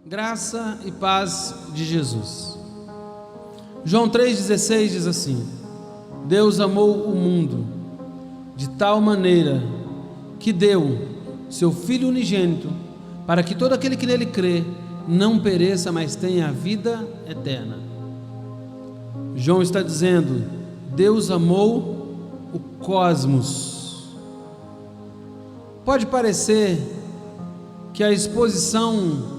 Graça e paz de Jesus. João 3,16 diz assim: Deus amou o mundo de tal maneira que deu seu Filho unigênito, para que todo aquele que nele crê não pereça, mas tenha a vida eterna. João está dizendo: Deus amou o cosmos. Pode parecer que a exposição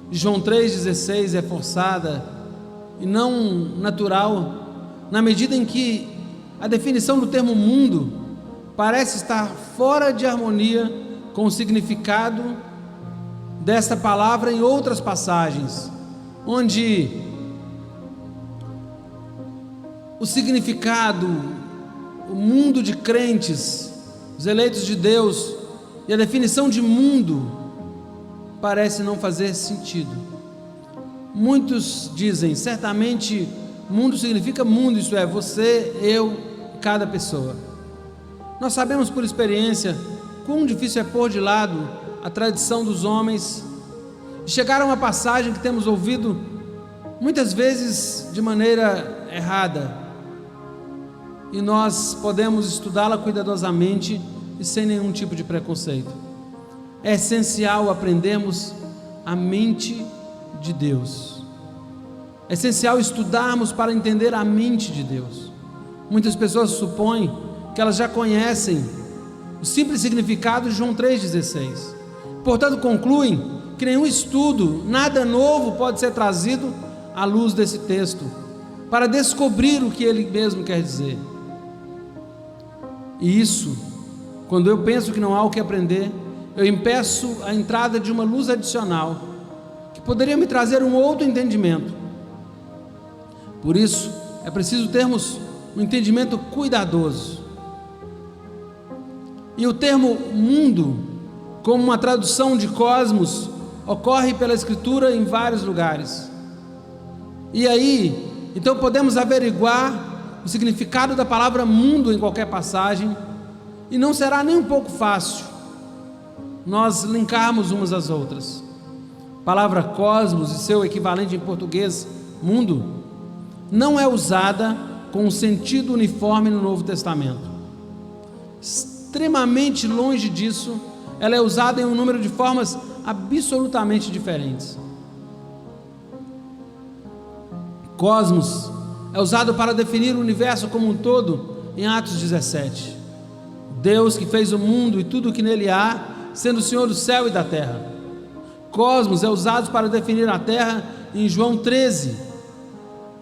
de João 3,16 é forçada e não natural, na medida em que a definição do termo mundo parece estar fora de harmonia com o significado desta palavra em outras passagens, onde o significado, o mundo de crentes, os eleitos de Deus, e a definição de mundo parece não fazer sentido. Muitos dizem, certamente mundo significa mundo, isto é, você, eu, cada pessoa. Nós sabemos por experiência quão difícil é pôr de lado a tradição dos homens e chegar a uma passagem que temos ouvido muitas vezes de maneira errada, e nós podemos estudá-la cuidadosamente e sem nenhum tipo de preconceito. É essencial aprendermos a mente de Deus. É essencial estudarmos para entender a mente de Deus. Muitas pessoas supõem que elas já conhecem o simples significado de João 3,16. Portanto, concluem que nenhum estudo, nada novo pode ser trazido à luz desse texto para descobrir o que ele mesmo quer dizer. E isso, quando eu penso que não há o que aprender, eu impeço a entrada de uma luz adicional que poderia me trazer um outro entendimento. Por isso, é preciso termos um entendimento cuidadoso. E o termo mundo, como uma tradução de cosmos, ocorre pela Escritura em vários lugares. E aí, então podemos averiguar o significado da palavra mundo em qualquer passagem, e não será nem um pouco fácil nós linkarmos umas às outras. A palavra cosmos e seu equivalente em português, mundo, não é usada com um sentido uniforme no Novo Testamento. Extremamente longe disso, ela é usada em um número de formas absolutamente diferentes. Cosmos é usado para definir o universo como um todo em Atos 17. Deus que fez o mundo e tudo o que nele há, sendo o Senhor do céu e da terra. Cosmos é usado para definir a terra em João 13.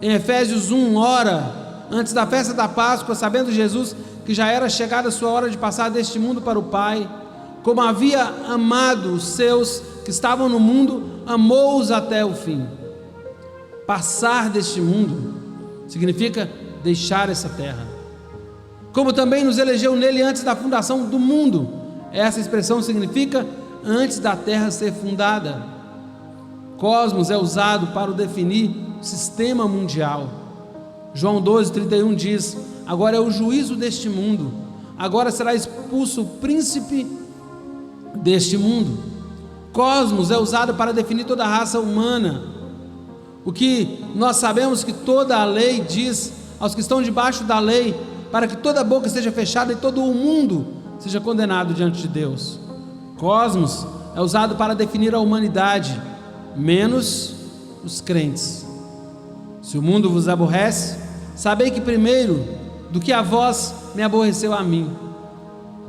Em Efésios 1, ora, antes da festa da Páscoa, sabendo Jesus que já era chegada a sua hora de passar deste mundo para o Pai, como havia amado os seus que estavam no mundo, amou-os até o fim. Passar deste mundo significa deixar essa terra. Como também nos elegeu nele antes da fundação do mundo. Essa expressão significa antes da terra ser fundada. Cosmos é usado para definir o sistema mundial. João 12:31 diz: agora é o juízo deste mundo, agora será expulso o príncipe deste mundo. Cosmos é usado para definir toda a raça humana. O que nós sabemos que toda a lei diz aos que estão debaixo da lei, para que toda a boca esteja fechada e todo o mundo seja condenado diante de Deus. Cosmos é usado para definir a humanidade, menos os crentes. Se o mundo vos aborrece, sabei que primeiro do que a vós me aborreceu a mim.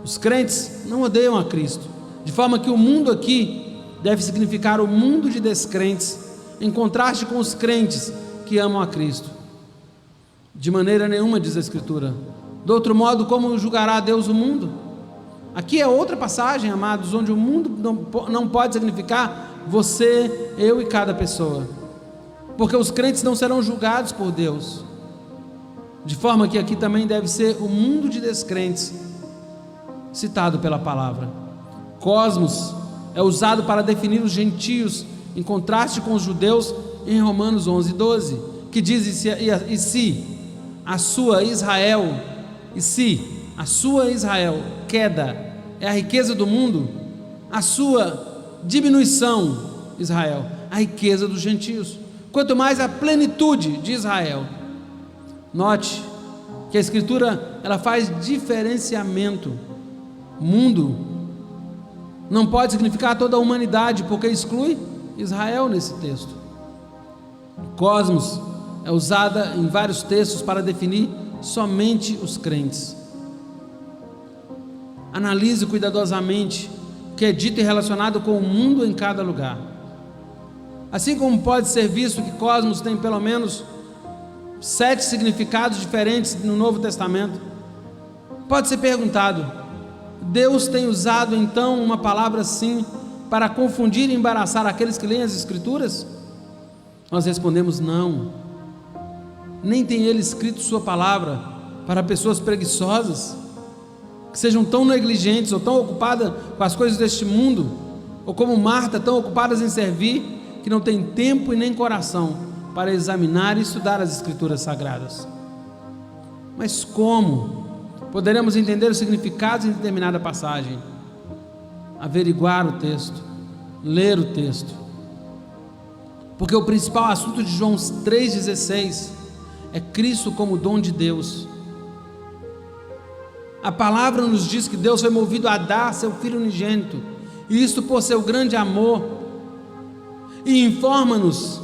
Os crentes não odeiam a Cristo, de forma que o mundo aqui deve significar o mundo de descrentes, em contraste com os crentes que amam a Cristo. De maneira nenhuma, diz a Escritura. De outro modo, como julgará Deus o mundo? Aqui é outra passagem, amados, onde o mundo não pode significar você, eu e cada pessoa, porque os crentes não serão julgados por Deus, de forma que aqui também deve ser o mundo de descrentes, citado pela palavra. Cosmos é usado para definir os gentios, em contraste com os judeus, em Romanos 11:12, que diz: e se a sua Israel, queda é a riqueza do mundo, a sua diminuição Israel, a riqueza dos gentios, quanto mais a plenitude de Israel. Note que a Escritura, ela faz diferenciamento. Mundo não pode significar toda a humanidade, porque exclui Israel nesse texto. Cosmos é usada em vários textos para definir somente os crentes. Analise cuidadosamente o que é dito e relacionado com o mundo em cada lugar. Assim como pode ser visto que cosmos tem pelo menos 7 significados diferentes no Novo Testamento, pode ser perguntado: Deus tem usado então uma palavra assim para confundir e embaraçar aqueles que leem as Escrituras? Nós respondemos: não. Nem tem Ele escrito sua palavra para pessoas preguiçosas, que sejam tão negligentes ou tão ocupadas com as coisas deste mundo, ou como Marta, tão ocupadas em servir, que não tem tempo e nem coração para examinar e estudar as Escrituras Sagradas. Mas como poderemos entender os significados em determinada passagem? Averiguar o texto, ler o texto, porque o principal assunto de João 3,16 é Cristo como dom de Deus. A palavra nos diz que Deus foi movido a dar seu Filho unigênito, e isto por seu grande amor, e informa-nos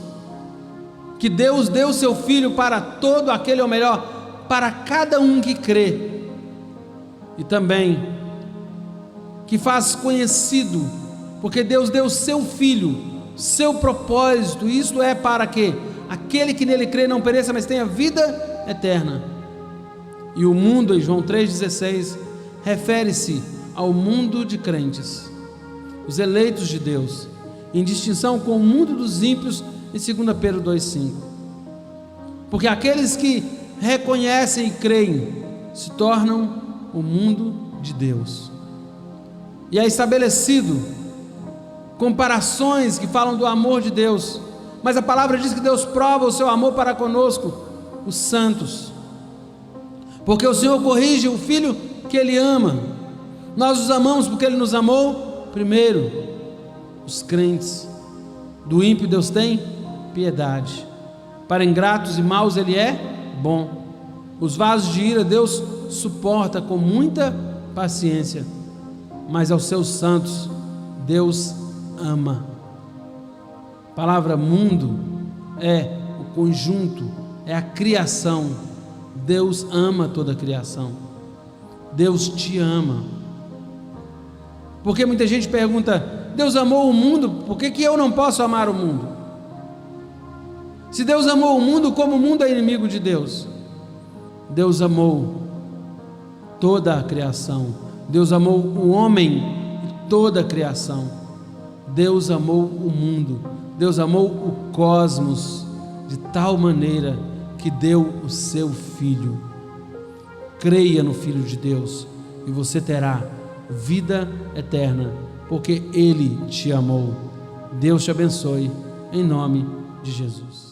que Deus deu seu Filho para todo aquele, ou melhor, para cada um que crê, e também que faz conhecido, porque Deus deu seu Filho, seu propósito, isto é para que aquele que nele crê não pereça, mas tenha vida eterna. E o mundo, em João 3,16, refere-se ao mundo de crentes, os eleitos de Deus, em distinção com o mundo dos ímpios, em 2 Pedro 2,5. Porque aqueles que reconhecem e creem se tornam o mundo de Deus. E é estabelecido comparações que falam do amor de Deus, mas a palavra diz que Deus prova o seu amor para conosco, os santos, porque o Senhor corrige o filho que Ele ama. Nós os amamos porque Ele nos amou primeiro. Os crentes. Do ímpio Deus tem piedade, para ingratos e maus Ele é bom. Os vasos de ira Deus suporta com muita paciência, mas aos seus santos Deus ama. A palavra mundo é o conjunto, é a criação. Deus ama toda a criação. Deus te ama. Porque muita gente pergunta: Deus amou o mundo, por que eu não posso amar o mundo? Se Deus amou o mundo, como o mundo é inimigo de Deus? Deus amou toda a criação. Deus amou o homem e toda a criação. Deus amou o mundo. Deus amou o cosmos de tal maneira que deu o seu Filho. Creia no Filho de Deus e você terá vida eterna, porque Ele te amou. Deus te abençoe, em nome de Jesus.